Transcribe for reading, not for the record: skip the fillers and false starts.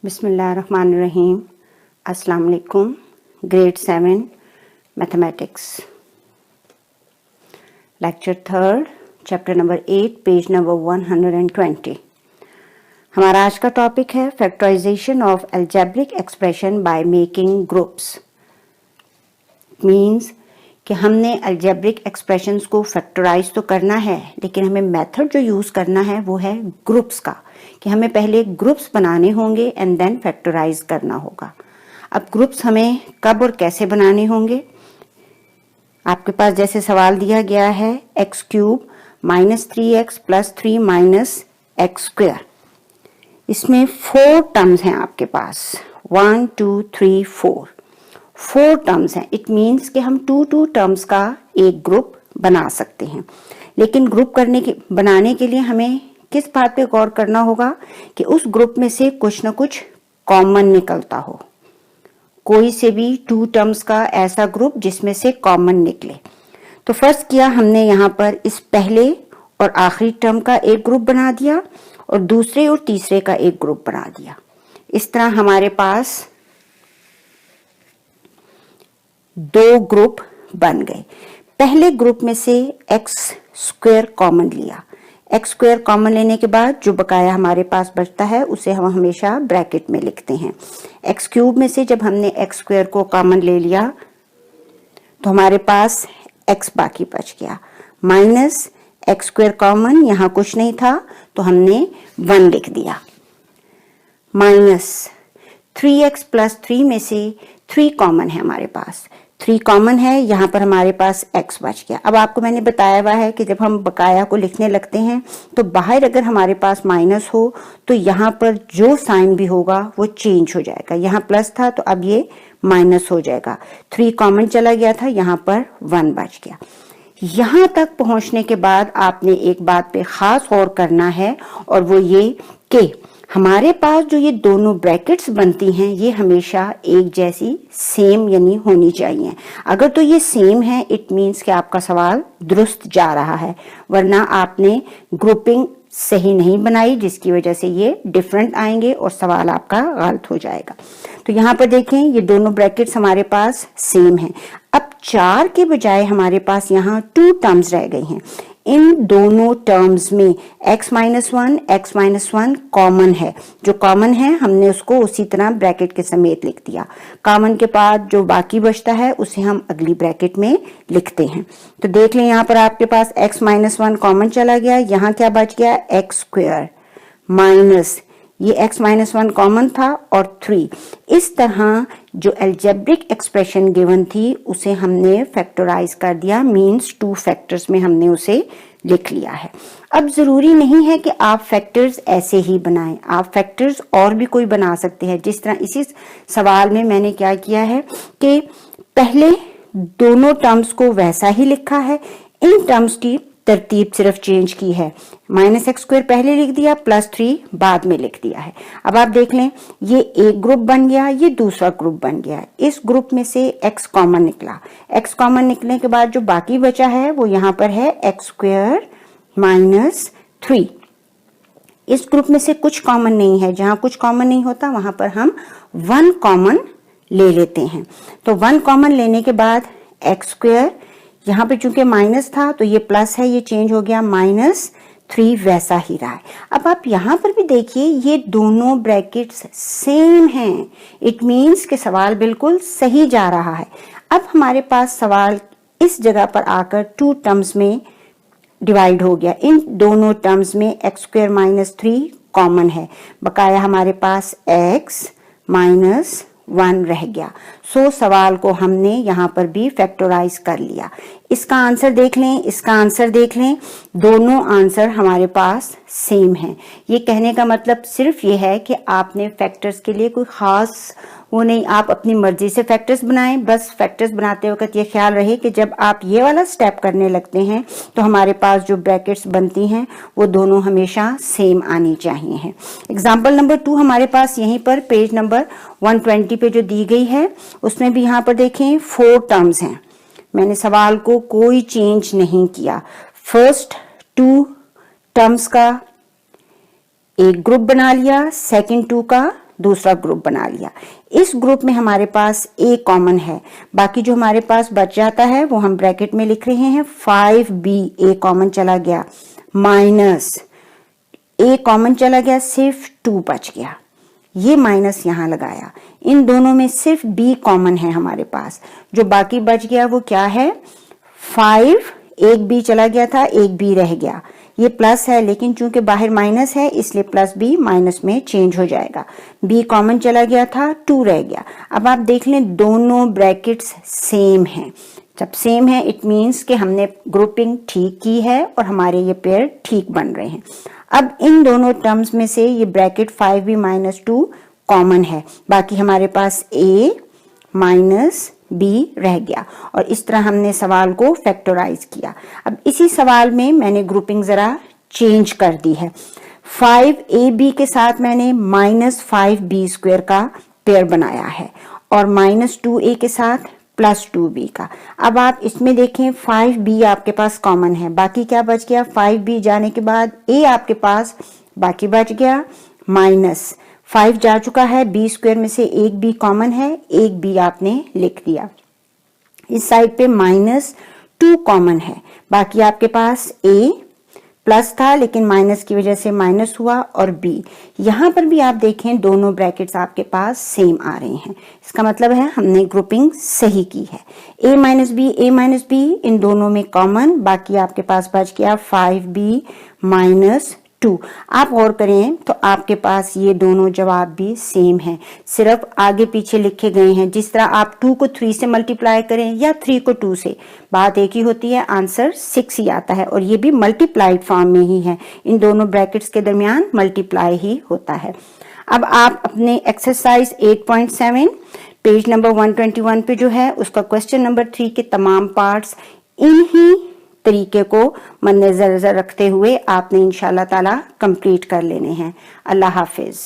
बिस्मिल्लाहिर्रहमानिर्रहीम। अस्सलाम वालेकुम। Grade 7 mathematics, lecture 3, chapter number 8, page number 120। हमारा आज का टॉपिक है factorisation of algebraic expression by making groups. Means कि हमने अलजेब्रिक एक्सप्रेशंस को फैक्टराइज तो करना है, लेकिन हमें मेथड जो यूज़ करना है वो है ग्रुप्स का, कि हमें पहले ग्रुप्स बनाने होंगे एंड देन फैक्टराइज करना होगा। अब ग्रुप्स हमें कब और कैसे बनाने होंगे? आपके पास जैसे सवाल दिया गया है x³ - 3x + 3 - x²। इसमें 4 टर्म्स हैं आपके पास, 1 2 3 4 टर्म्स हैं। इट मीन्स कि हम 2 टर्म्स का एक ग्रुप बना सकते हैं, लेकिन ग्रुप बनाने के लिए हमें किस बात पे गौर करना होगा कि उस ग्रुप में से कुछ न कुछ कॉमन निकलता हो। कोई से भी 2 टर्म्स का ऐसा ग्रुप जिसमें से कॉमन निकले। तो फर्स्ट किया हमने यहाँ पर इस पहले और आखिरी टर्म का एक ग्रुप बना दिया और दूसरे और तीसरे का एक ग्रुप बना दिया। इस तरह हमारे पास 2 ग्रुप बन गए। पहले ग्रुप में से x² कॉमन लिया। x² कॉमन लेने के बाद जो बकाया हमारे पास बचता है उसे हम हमेशा ब्रैकेट में लिखते हैं। x³ में से जब हमने x² को कॉमन ले लिया तो हमारे पास x बाकी बच गया, माइनस x² कॉमन, यहाँ कुछ नहीं था तो हमने 1 लिख दिया, माइनस 3x + 3 में से 3 कॉमन है हमारे पास, 3 कॉमन है, यहाँ पर हमारे पास x बच गया। अब आपको मैंने बताया हुआ है कि जब हम बकाया को लिखने लगते हैं तो बाहर अगर हमारे पास माइनस हो तो यहाँ पर जो साइन भी होगा वो चेंज हो जाएगा। यहाँ प्लस था तो अब ये माइनस हो जाएगा। 3 कॉमन चला गया था, यहाँ पर 1 बच गया। यहाँ तक पहुंचने के बाद आपने एक बात पे खास गौर करना है, और वो ये कि हमारे पास जो ये दोनों ब्रैकेट्स बनती हैं ये हमेशा एक जैसी सेम यानी होनी चाहिए। अगर तो ये सेम है इट मीन्स कि आपका सवाल दुरुस्त जा रहा है, वरना आपने ग्रुपिंग सही नहीं बनाई जिसकी वजह से ये डिफरेंट आएंगे और सवाल आपका गलत हो जाएगा। तो यहाँ पर देखें ये दोनों ब्रैकेट्स हमारे पास सेम हैं। अब 4 के बजाय हमारे पास यहाँ 2 टर्म्स रह गई हैं। इन दोनों टर्म्स में x - 1 कॉमन है। जो कॉमन है हमने उसको उसी तरह ब्रैकेट के समेत लिख दिया। कॉमन के बाद जो बाकी बचता है उसे हम अगली ब्रैकेट में लिखते हैं। तो देख लें यहाँ पर आपके पास x - 1 कॉमन चला गया, यहाँ क्या बच गया x² माइनस ये x - 1 कॉमन था और 3। इस तरह जो अलजेब्रिक एक्सप्रेशन गिवन थी उसे हमने फैक्टराइज कर दिया, मींस 2 फैक्टर्स में हमने उसे लिख लिया है। अब जरूरी नहीं है कि आप फैक्टर्स ऐसे ही बनाएं, आप फैक्टर्स और भी कोई बना सकते हैं। जिस तरह इसी सवाल में मैंने क्या किया है कि पहले दोनों टर्म्स को वैसा ही लिखा है, इन टर्म्स की तरतीब सिर्फ चेंज की है। -x² पहले लिख दिया, +3 बाद में लिख दिया है। अब आप देख लें ये एक ग्रुप बन गया, ये दूसरा ग्रुप बन गया। इस ग्रुप में से x कॉमन निकला। x कॉमन निकलने के बाद जो बाकी बचा है वो यहाँ पर है x² - 3। इस ग्रुप में से कुछ कॉमन नहीं है, जहां कुछ कॉमन नहीं होता वहां पर हम 1 कॉमन ले लेते हैं। तो 1 कॉमन लेने के बाद x², यहाँ पे चूंकि माइनस था तो ये प्लस है, ये चेंज हो गया, -3 वैसा ही रहा है। अब आप यहाँ पर भी देखिए ये दोनों ब्रैकेट्स सेम हैं, इट मीन्स कि सवाल बिल्कुल सही जा रहा है। अब हमारे पास सवाल इस जगह पर आकर 2 टर्म्स में डिवाइड हो गया। इन दोनों टर्म्स में x² - 3 कॉमन है, बकाया हमारे पास x - 1 रह गया। सो सवाल को हमने यहाँ पर भी फैक्टराइज कर लिया। इसका आंसर देख लें, इसका आंसर देख लें, दोनों आंसर हमारे पास सेम हैं। ये कहने का मतलब सिर्फ ये है कि आपने फैक्टर्स के लिए कोई खास वो नहीं, आप अपनी मर्जी से फैक्टर्स बनाएं। बस फैक्टर्स बनाते वक्त ये ख्याल रहे कि जब आप ये वाला स्टेप करने लगते हैं तो हमारे पास जो ब्रैकेट्स बनती हैं वो दोनों हमेशा सेम आनी चाहिए हैं। एग्जाम्पल नंबर 2 हमारे पास यहीं पर पेज नंबर 120 पे जो दी गई है उसमें भी यहाँ पर देखें 4 टर्म्स हैं। मैंने सवाल को कोई चेंज नहीं किया। फर्स्ट 2 टर्म्स का एक ग्रुप बना लिया, सेकंड 2 का दूसरा ग्रुप बना लिया। इस ग्रुप में हमारे पास a कॉमन है, बाकी जो हमारे पास बच जाता है वो हम ब्रैकेट में लिख रहे हैं 5b, a कॉमन चला गया, माइनस a कॉमन चला गया, सिर्फ 2 बच गया, ये माइनस यहां लगाया। इन दोनों में सिर्फ b कॉमन है हमारे पास, जो बाकी बच गया वो क्या है 5, एक b चला गया था, एक b रह गया, ये प्लस है लेकिन चूंकि बाहर माइनस है इसलिए प्लस b माइनस में चेंज हो जाएगा। b कॉमन चला गया था, 2 रह गया। अब आप देख लें दोनों ब्रैकेट्स सेम हैं, जब सेम है इट मीन्स कि हमने ग्रुपिंग ठीक की है और हमारे ये पेयर ठीक बन रहे हैं। अब इन दोनों टर्म्स में से ये ब्रैकेट 5b माइनस 2 कॉमन है, बाकी हमारे पास a माइनस b रह गया और इस तरह हमने सवाल को फैक्टराइज किया। अब इसी सवाल में मैंने ग्रुपिंग जरा चेंज कर दी है, 5ab के साथ मैंने माइनस 5b स्क्वायर का पेयर बनाया है और माइनस 2a के साथ प्लस 2b का। अब आप इसमें देखें 5b आपके पास कॉमन है, बाकी क्या बच गया 5b जाने के बाद a आपके पास बाकी बच गया, माइनस 5 जा चुका है, b स्क्वायर में से एक b कॉमन है, एक b आपने लिख दिया। इस साइड पे माइनस 2 कॉमन है, बाकी आपके पास a प्लस था लेकिन माइनस की वजह से माइनस हुआ और b। यहाँ पर भी आप देखें दोनों ब्रैकेट्स आपके पास सेम आ रहे हैं, इसका मतलब है हमने ग्रुपिंग सही की है। a माइनस b इन दोनों में कॉमन, बाकी आपके पास बच गया 5b माइनस 2। आप गौर करें तो आपके पास ये दोनों जवाब भी सेम हैं, सिर्फ आगे पीछे लिखे गए हैं। जिस तरह आप 2 को 3 से मल्टीप्लाई करें या 3 को 2 से, बात एक ही होती है, आंसर 6 ही आता है और ये भी मल्टीप्लाइड फॉर्म में ही है, इन दोनों ब्रैकेट्स के दरमियान मल्टीप्लाई ही होता है। अब आप अपने एक्सरसाइज 8.7 पेज नंबर 121 पे जो है उसका क्वेश्चन नंबर 3 के तमाम पार्ट्स इन्हीं तरीके को मद्देनजर रखते हुए आपने इंशाल्लाह ताला कंप्लीट कर लेने हैं। अल्लाह हाफिज।